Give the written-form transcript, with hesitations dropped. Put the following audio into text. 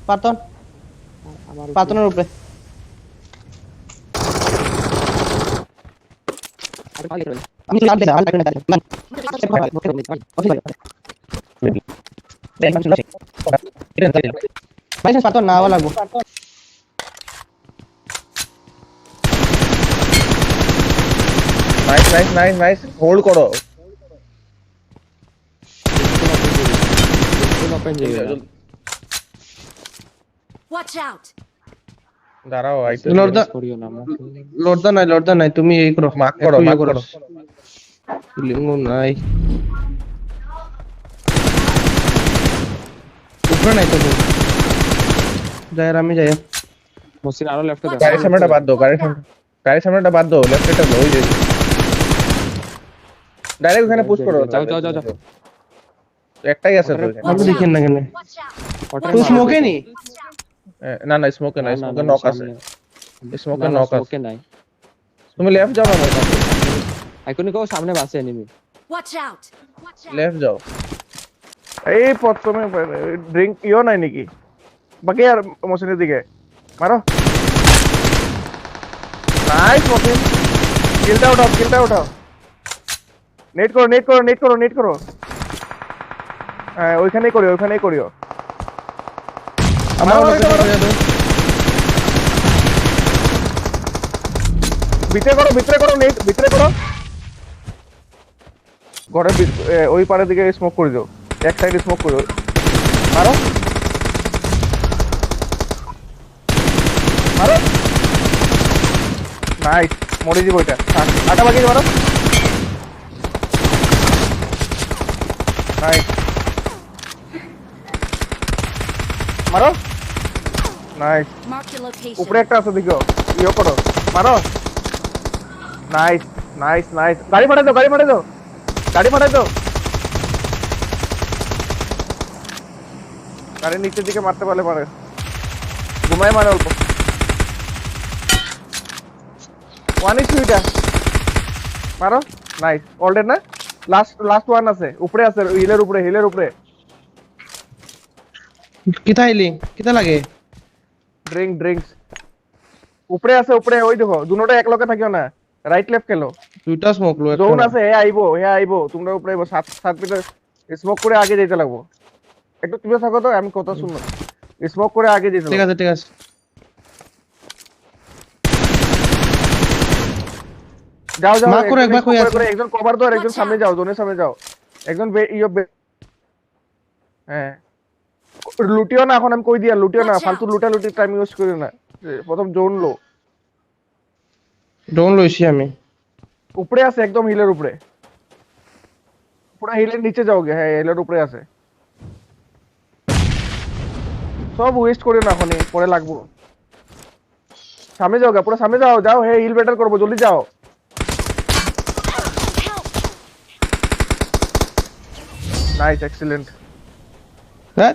পাতন আমার পাতনের উপরে আমি লাভ দেনা আমি না মান ভাই পাতন না আওয়া লাগবো নাইস হোল্ড করো ওপেন যাবে Watch out! দাঁড়াও আইতে লর্দা করিও না লর্দা নাই তুমি এই করো মার্ক করো একটু ইয়ে মার্ক করো লিঙ্গো নাই উপরে নাই তো যাই আমি যাই মসিন আরো লেফটে দাও গাড়ির সামনেটা বাদ দাও গাড়ির সামনেটা বাদ দাও লেফটটা লো হয়ে যায় ডাইরেক্ট ওখানে পুশ করো যাও একটাই আছে তো এখানে। আমি দেখেন না কেন Watch out! তুই স্মোকে নি না স্মোকে নাই স্মোকে নক আছে স্মোকে নক আছে ওকে নাই তুমি লেফট যাও না আমার কাছে আইকনিক ও সামনে বাসে এনিমি Watch out! লেফট যাও এই প্রথমে ড্রিঙ্ক ইও নাই নাকি বাকি আর মশিনের দিকে মারো নাইস মশিন কিলটা উঠাও নেট করো হ্যাঁ ওইখানেই করিও আমার ভিতরে করো নেট ভিতরে করো ঘরের ওই পারের দিকে স্মোক করে দাও এক সাইডে স্মোক করে দাও মারো নাইস মরে যাবো ওইটা আটা বাকি মারো নাইস মারো নাইস Mark the location. উপরে একটা আছে দেখো ইয়ে করো মারো নাইস গাড়ি ফাটাই দাও গাড়ির নিচের দিকে মারতে পারলে মারে ঘুমায় মারে অল্প ওয়ান ইস টুইটা মারো নাইস অলরেড না লাস্ট ওয়ান আছে উপরে আছে হিলের উপরে কিতা লাগে ড্রিঙ্কস উপরে আছে ওই দেখো দুটোটা এক লগে থাকিও না রাইট লেফট খেলো দুইটা স্মোক লো জোন আছে হে আইবো তোমরা উপরে আইবো 7 মিটার স্মোক করে আগে যেতে লাগবো একটু তুমি থাকো তো আমি কথা শুনো স্মোক করে আগে যেতে ঠিক আছে যাও মার্ক করো, একবার কই আছে? একজন কভার দাও আর একজন সামনে যাও জোনের সামনে যাও একজন হ্যাঁ লুটিও না এখন আমি কই দিয়া লুটিও না ফালতু লুটালুটি টাইম ইউজ করি না প্রথম জোন লো ডোন লইছি আমি উপরে আছে একদম হিলের উপরে পুরো হিলের নিচে যাওগে হ্যাঁ হিলের উপরে আছে সব ওয়েস্ট করে না এখন পরে লাগবো সামনে যাওগে পুরো সামনে যাও হে হিল বেটার করবো জলদি যাও নাইস এক্সিলেন্ট হ্যাঁ